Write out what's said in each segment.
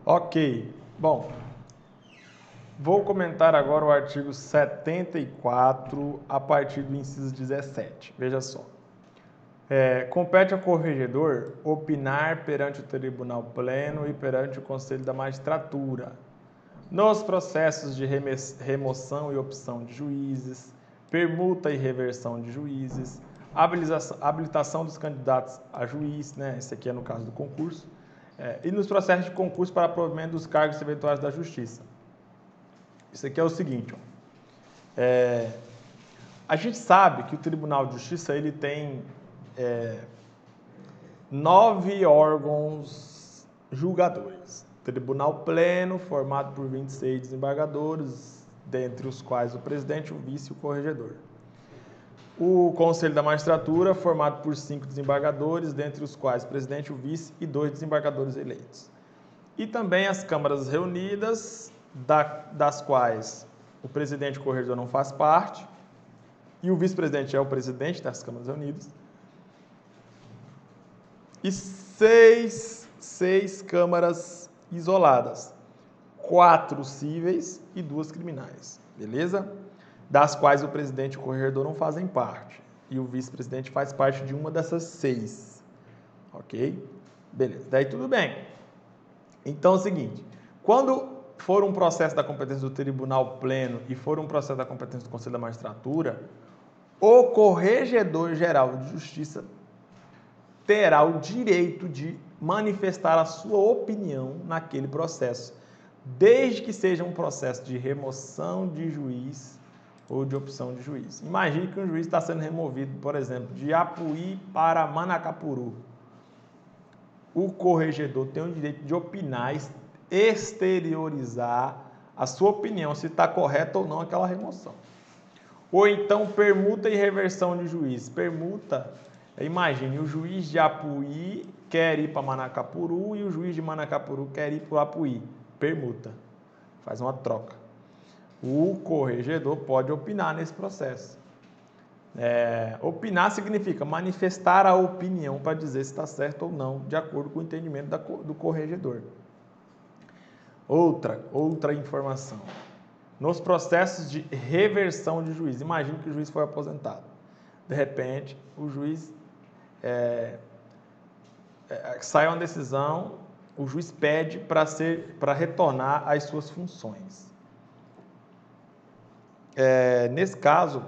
Ok, bom, vou comentar agora o artigo 74 a partir do inciso 17. Veja só. Compete ao corregedor opinar perante o Tribunal Pleno e perante o Conselho da Magistratura nos processos de remoção e opção de juízes, permuta e reversão de juízes, habilitação dos candidatos a juiz, né? Esse aqui é no caso do concurso, e nos processos de concurso para provimento dos cargos eventuais da Justiça. Isso aqui é o seguinte, ó. A gente sabe que o Tribunal de Justiça ele tem 9 órgãos julgadores. Tribunal Pleno, formado por 26 desembargadores, dentre os quais o presidente, o vice e o corregedor. O Conselho da Magistratura, formado por 5 desembargadores, dentre os quais o presidente, o vice e 2 desembargadores eleitos. E também as câmaras reunidas, das quais o presidente e o corregedor não faz parte, e o vice-presidente é o presidente das câmaras reunidas. E 6 câmaras isoladas, 4 cíveis e 2 criminais, beleza? Das quais o presidente e o corregedor não fazem parte, e o vice-presidente faz parte de uma dessas 6, ok? Beleza, daí tudo bem. Então é o seguinte, quando for um processo da competência do Tribunal Pleno e for um processo da competência do Conselho da Magistratura, o Corregedor-Geral de Justiça terá o direito de manifestar a sua opinião naquele processo, desde que seja um processo de remoção de juiz ou de opção de juiz. Imagine que um juiz está sendo removido, por exemplo, de Apuí para Manacapuru. O corregedor tem o direito de opinar, exteriorizar a sua opinião, se está correta ou não aquela remoção. Ou então permuta e reversão de juiz. Permuta, imagine, o juiz de Apuí quer ir para Manacapuru e o juiz de Manacapuru quer ir para o Apuí. Permuta, faz uma troca. O corregedor pode opinar nesse processo. Opinar significa manifestar a opinião para dizer se está certo ou não, de acordo com o entendimento do corregedor. Outra informação. Nos processos de reversão de juiz, imagine que o juiz foi aposentado. De repente, o juiz sai uma decisão, o juiz pede para retornar às suas funções. Nesse caso,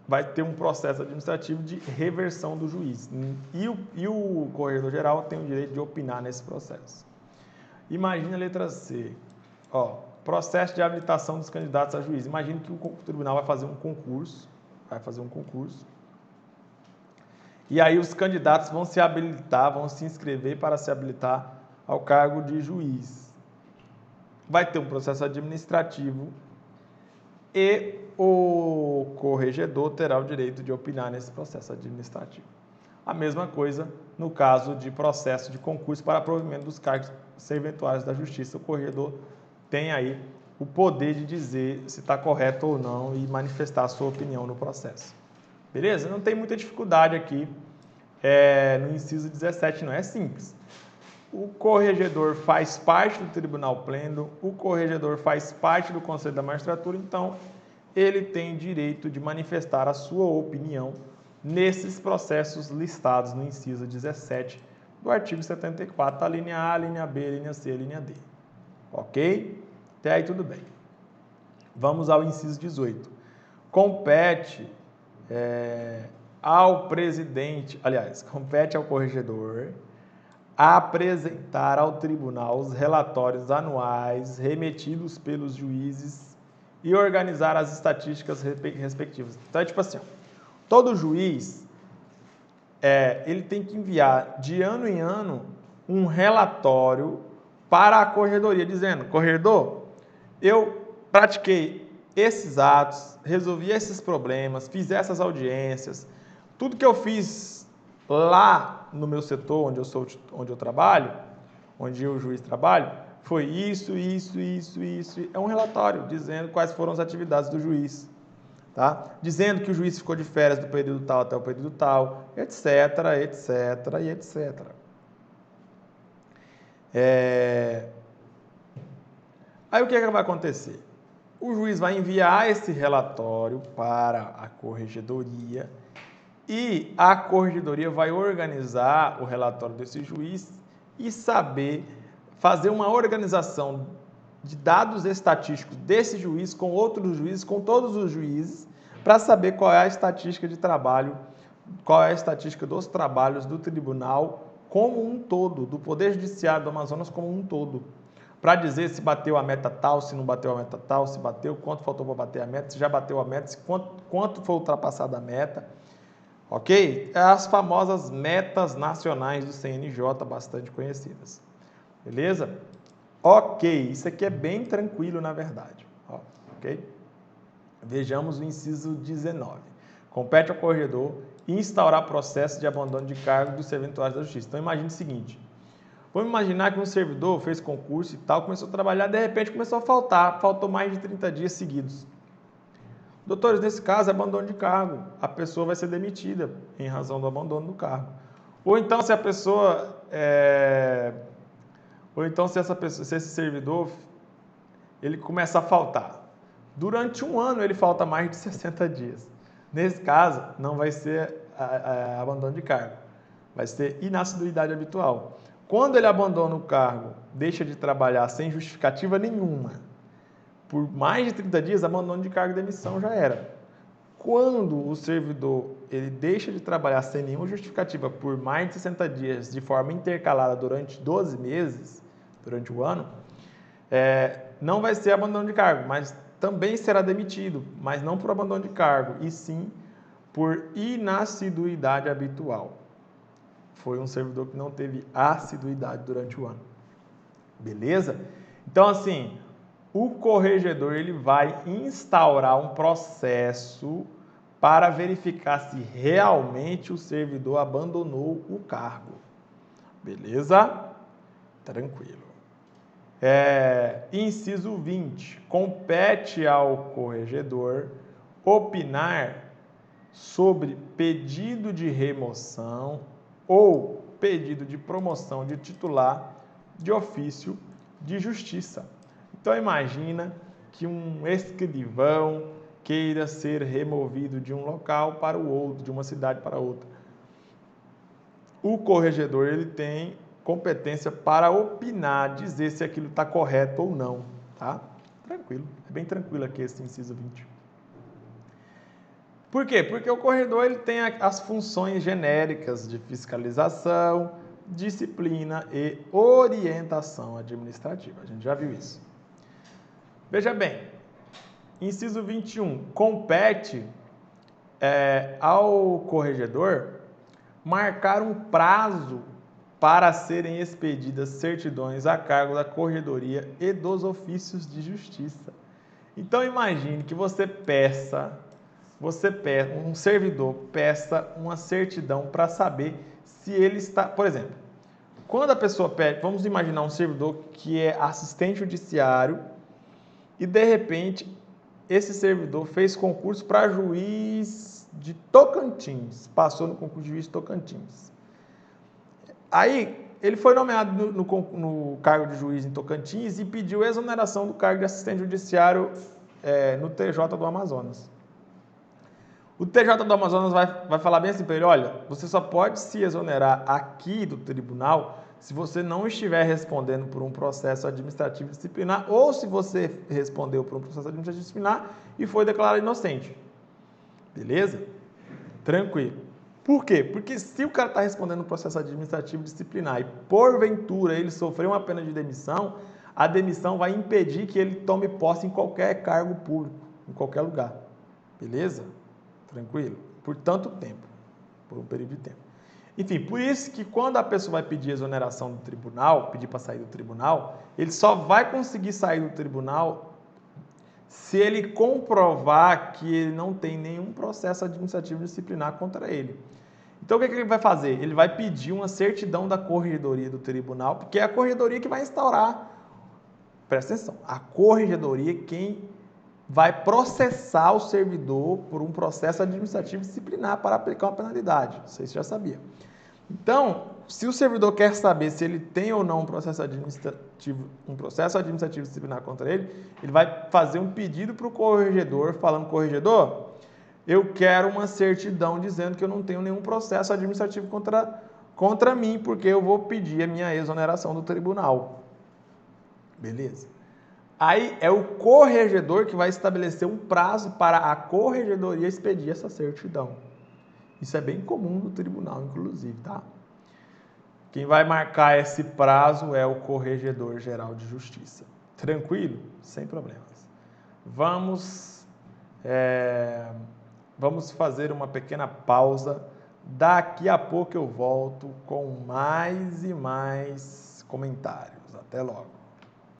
vai ter um processo administrativo de reversão do juiz. E o corregedor-geral tem o direito de opinar nesse processo. Imagine a letra C. Processo de habilitação dos candidatos a juiz. Imagine que o tribunal vai fazer um concurso. E aí os candidatos vão se habilitar, vão se inscrever para se habilitar ao cargo de juiz. Vai ter um processo administrativo e o corregedor terá o direito de opinar nesse processo administrativo. A mesma coisa no caso de processo de concurso para provimento dos cargos serventuários da Justiça. O corregedor tem aí o poder de dizer se está correto ou não e manifestar a sua opinião no processo. Beleza? Não tem muita dificuldade aqui no inciso 17, não é simples. O corregedor faz parte do Tribunal Pleno, o corregedor faz parte do Conselho da Magistratura, então ele tem direito de manifestar a sua opinião nesses processos listados no inciso 17 do artigo 74, a linha A, a linha B, a linha C, a linha D. Ok? Até aí tudo bem. Vamos ao inciso 18. Compete compete ao corregedor apresentar ao tribunal os relatórios anuais remetidos pelos juízes e organizar as estatísticas respectivas. Então, é tipo assim, todo juiz ele tem que enviar de ano em ano um relatório para a corregedoria, dizendo: corregedor, eu pratiquei esses atos, resolvi esses problemas, fiz essas audiências, tudo que eu fiz lá no meu setor, onde eu trabalho, onde eu, juiz, trabalho, foi isso. É um relatório dizendo quais foram as atividades do juiz, tá? Dizendo que o juiz ficou de férias do período tal até o período tal, etc. Aí o que vai acontecer? O juiz vai enviar esse relatório para a corregedoria e a corregedoria vai organizar o relatório desse juiz e saber fazer uma organização de dados estatísticos desse juiz com outros juízes, com todos os juízes, para saber qual é a estatística de trabalho, qual é a estatística dos trabalhos do tribunal como um todo, do Poder Judiciário do Amazonas como um todo, para dizer se bateu a meta tal, se não bateu a meta tal, se bateu, quanto faltou para bater a meta, se já bateu a meta, se quanto foi ultrapassada a meta, ok? As famosas metas nacionais do CNJ, bastante conhecidas, beleza? Ok, isso aqui é bem tranquilo na verdade, ok? Vejamos o inciso 19. Compete ao corregedor instaurar processo de abandono de cargo dos serventuários da Justiça. Então, imagine o seguinte. Vamos imaginar que um servidor fez concurso e tal, começou a trabalhar, de repente começou a faltou mais de 30 dias seguidos. Doutores, nesse caso, é abandono de cargo. A pessoa vai ser demitida em razão do abandono do cargo. Ou então, se a pessoa... se esse servidor ele começa a faltar. Durante um ano ele falta mais de 60 dias. Nesse caso, não vai ser abandono de cargo, vai ser inassiduidade habitual. Quando ele abandona o cargo, deixa de trabalhar sem justificativa nenhuma, por mais de 30 dias, abandono de cargo e demissão já era. Quando o servidor ele deixa de trabalhar sem nenhuma justificativa por mais de 60 dias, de forma intercalada durante 12 meses, durante o ano, não vai ser abandono de cargo, mas também será demitido, mas não por abandono de cargo, e sim por inassiduidade habitual. Foi um servidor que não teve assiduidade durante o ano. Beleza? Então, assim, o corregedor ele vai instaurar um processo para verificar se realmente o servidor abandonou o cargo. Beleza? Tranquilo. Inciso 20. Compete ao corregedor opinar sobre pedido de remoção ou pedido de promoção de titular de ofício de justiça. Então, imagina que um escrivão queira ser removido de um local para o outro, de uma cidade para outra. O corregedor ele tem competência para opinar, dizer se aquilo está correto ou não, tá? Tranquilo, é bem tranquilo aqui esse inciso 20. Por quê? Porque o corregedor ele tem as funções genéricas de fiscalização, disciplina e orientação administrativa. A gente já viu isso. Veja bem, inciso 21, compete ao corregedor marcar um prazo para serem expedidas certidões a cargo da corregedoria e dos ofícios de justiça. Então imagine que um servidor peça uma certidão para saber se ele está... Por exemplo, quando a pessoa pede... Vamos imaginar um servidor que é assistente judiciário e, de repente, esse servidor fez concurso para juiz de Tocantins, passou no concurso de juiz de Tocantins. Aí, ele foi nomeado no cargo de juiz em Tocantins e pediu exoneração do cargo de assistente judiciário no TJ do Amazonas. O TJ do Amazonas vai falar bem assim para ele, olha, você só pode se exonerar aqui do tribunal se você não estiver respondendo por um processo administrativo disciplinar ou se você respondeu por um processo administrativo disciplinar e foi declarado inocente. Beleza? Tranquilo. Por quê? Porque se o cara está respondendo um processo administrativo disciplinar e porventura ele sofreu uma pena de demissão, a demissão vai impedir que ele tome posse em qualquer cargo público, em qualquer lugar. Beleza? Tranquilo? Por tanto tempo, por um período de tempo. Enfim, por isso que quando a pessoa vai pedir exoneração do tribunal, pedir para sair do tribunal, ele só vai conseguir sair do tribunal se ele comprovar que ele não tem nenhum processo administrativo disciplinar contra ele. Então, o que ele vai fazer? Ele vai pedir uma certidão da corregedoria do tribunal, porque é a corregedoria que vai instaurar. Presta atenção, a corregedoria é quem vai processar o servidor por um processo administrativo disciplinar para aplicar uma penalidade. Vocês já sabiam. Então, se o servidor quer saber se ele tem ou não um processo administrativo disciplinar contra ele, ele vai fazer um pedido para o corregedor, falando: corregedor, eu quero uma certidão dizendo que eu não tenho nenhum processo administrativo contra mim, porque eu vou pedir a minha exoneração do tribunal. Beleza? Aí é o corregedor que vai estabelecer um prazo para a corregedoria expedir essa certidão. Isso é bem comum no tribunal, inclusive, tá? Quem vai marcar esse prazo é o Corregedor-Geral de Justiça. Tranquilo? Sem problemas. Vamos fazer uma pequena pausa. Daqui a pouco eu volto com mais e mais comentários. Até logo.